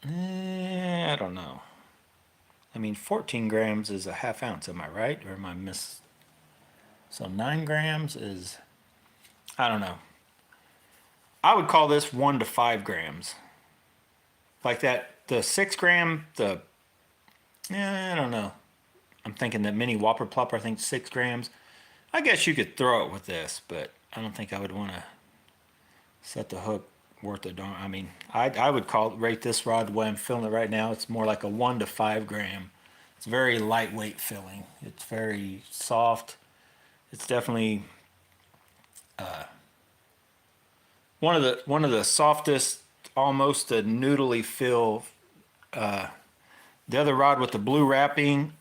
I don't know. I mean, 14 grams is a half ounce, am I right? Or am I So 9 grams is, I don't know. I would call this 1 to 5 grams. Like that, the 6 gram, I don't know. I'm thinking that mini Whopper Plopper, I think 6 grams. I guess you could throw it with this, but I don't think I would want to set the hook worth a darn. I mean, I would rate this rod the way I'm filling it right now. It's more like a 1 to 5 gram. It's very lightweight filling. It's very soft. It's definitely one of the softest, almost a noodly feel. The other rod with the blue wrapping,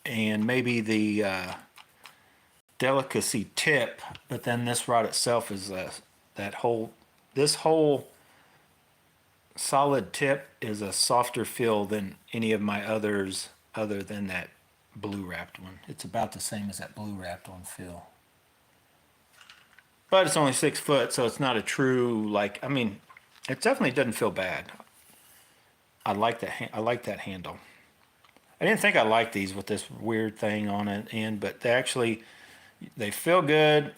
and maybe the delicacy tip, but then this rod itself is this whole solid tip is a softer feel than any of my others other than that blue wrapped one. It's about the same as that blue wrapped one feel. But it's only 6 foot, so it's not a true, like, I mean, it definitely doesn't feel bad. I like that. I like that handle. I didn't think I liked these with this weird thing on it, but they feel good.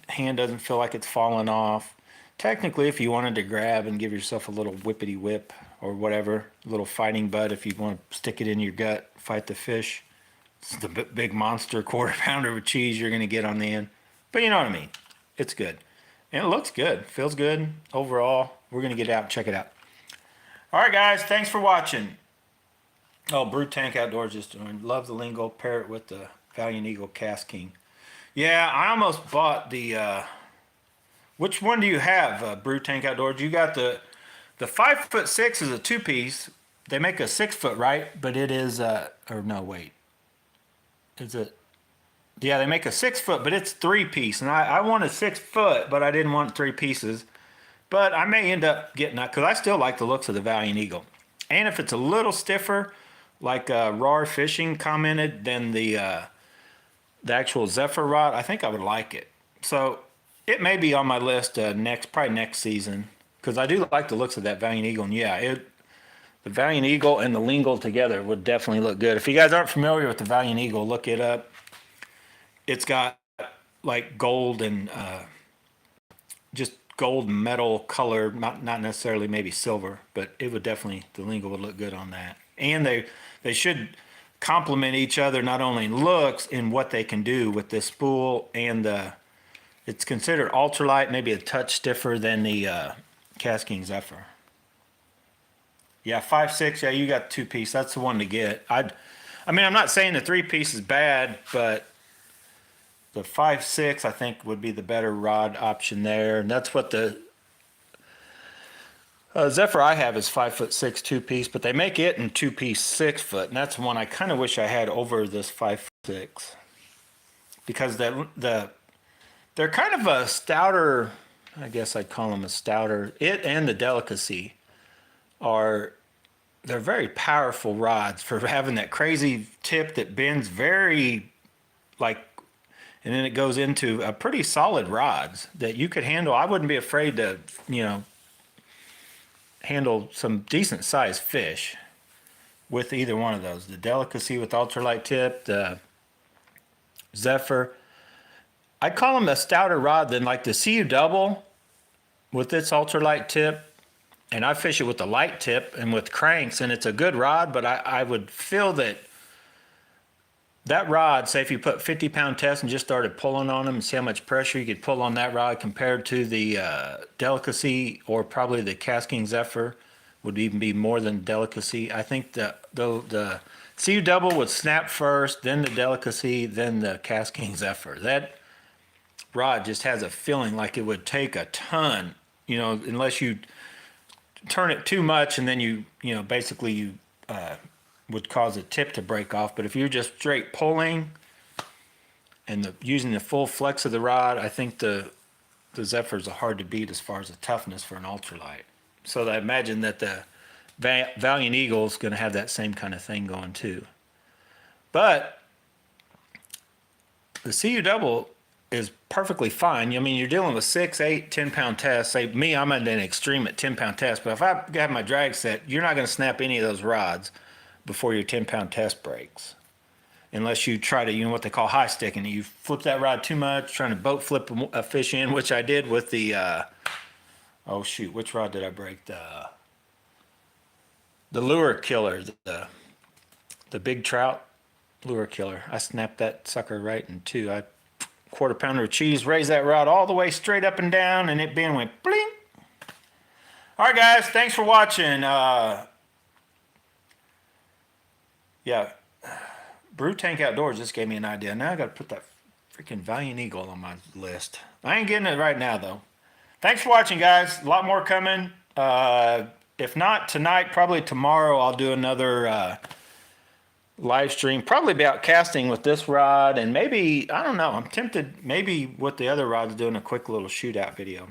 Hand doesn't feel like it's falling off. Technically, if you wanted to grab and give yourself a little whippity whip or whatever, a little fighting butt, if you want to stick it in your gut, fight the fish. It's the big monster quarter pounder with cheese you're going to get on the end. But you know what I mean. It's good. And it looks good. Feels good overall. We're going to get out and check it out. All right, guys. Thanks for watching. Oh, Brew Tank Outdoors just joined. Love the lingo. Pair it with the Valiant Eagle Cast King. Yeah, I almost bought the... which one do you have, Brew Tank Outdoors? You got the 5'6" is a 2-piece. They make a 6 foot, right? But it is or no, wait. Is it? Yeah, they make a 6 foot, but it's 3-piece. And I want a 6 foot, but I didn't want 3 pieces. But I may end up getting that because I still like the looks of the Valiant Eagle. And if it's a little stiffer, like Raw Fishing commented, than the actual Zephyr rod, I think I would like it. So it may be on my list probably next season, because I do like the looks of that Valiant Eagle. And yeah, the Valiant Eagle and the lingle together would definitely look good. If you guys aren't familiar with the Valiant Eagle, look it up. It's got like gold and just gold metal color, not necessarily maybe silver, but it would definitely, the lingle would look good on that. And they should complement each other, not only in looks, in what they can do with this spool, and it's considered ultralight, maybe a touch stiffer than the Cast King Zephyr. Yeah, 5'6", yeah, you got 2-piece. That's the one to get. I mean, I'm not saying the 3-piece is bad, but the 5'6", I think, would be the better rod option there. And that's what the Zephyr I have is 5'6", 2-piece, but they make it in 2-piece 6 foot, and that's one I kind of wish I had over this 5'6", because they're kind of a stouter. I guess I'd call them a stouter. It and the Delicacy they're very powerful rods for having that crazy tip that bends very, like, and then it goes into a pretty solid rods that you could handle. I wouldn't be afraid to, handle some decent sized fish with either one of those. The Delicacy with ultralight tip, the Zephyr. I'd call them a stouter rod than like the CU Double with its ultralight tip. And I fish it with the light tip and with cranks, and it's a good rod, but I would feel that rod, say if you put 50-pound test and just started pulling on them and see how much pressure you could pull on that rod compared to the Delicacy, or probably the Cast King Zephyr would even be more than Delicacy. I think the CU Double would snap first, then the Delicacy, then the Cast King Zephyr. That rod just has a feeling like it would take a ton, unless you turn it too much, and then you would cause a tip to break off. But if you're just straight pulling and using the full flex of the rod, I think the Zephyrs are hard to beat as far as the toughness for an ultralight. So I imagine that the Valiant Eagle is going to have that same kind of thing going too. But the CU Double is perfectly fine. I mean, you're dealing with 6, 8, 10-pound tests. Say me, I'm at an extreme at 10-pound test, but if I have my drag set, you're not going to snap any of those rods before your 10-pound test breaks. Unless you try to, what they call high sticking. You flip that rod too much, trying to boat flip a fish in, which I did with the, oh shoot, which rod did I break? The lure killer, the big trout lure killer. I snapped that sucker right in two. I quarter pounder of cheese, raised that rod all the way straight up and down, and it bend went bling. All right, guys, thanks for watching. Yeah, Brew Tank Outdoors just gave me an idea. Now I got to put that freaking Valiant Eagle on my list. I ain't getting it right now, though. Thanks for watching, guys. A lot more coming. If not tonight, probably tomorrow, I'll do another live stream. Probably be out casting with this rod, and maybe, I don't know, I'm tempted maybe with the other rods doing a quick little shootout video.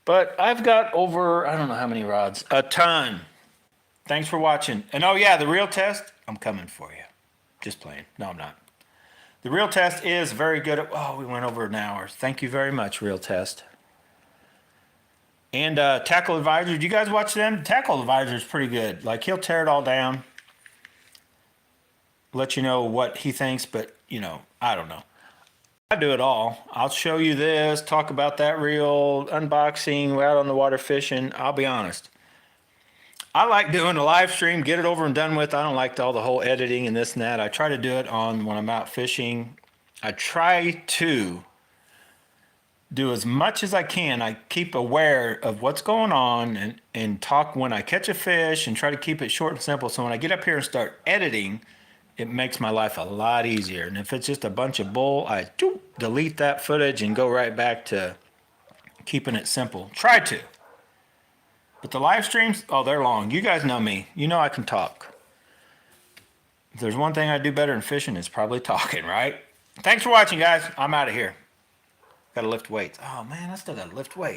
But I've got over, I don't know how many rods, a ton. Thanks for watching. And oh yeah, the real test, I'm coming for you. Just playing. No, I'm not. The real test is very good at, oh, we went over an hour. Thank you very much, real test. And Tackle Advisor, do you guys watch them? Tackle Advisor is pretty good. Like, he'll tear it all down, let you know what he thinks, but, you know, I don't know. I do it all. I'll show you this, talk about that reel, unboxing, we're out on the water fishing. I'll be honest. I like doing a live stream, get it over and done with. I don't like all the whole editing and this and that. I try to do it on when I'm out fishing. I try to do as much as I can. I keep aware of what's going on and talk when I catch a fish and try to keep it short and simple. So when I get up here and start editing, it makes my life a lot easier. And if it's just a bunch of bull, I delete that footage and go right back to keeping it simple. Try to. But the live streams, oh, they're long. You guys know me. You know I can talk. If there's one thing I do better than fishing, it's probably talking, right? Thanks for watching, guys. I'm out of here. Got to lift weights. Oh, man, I still got to lift weights.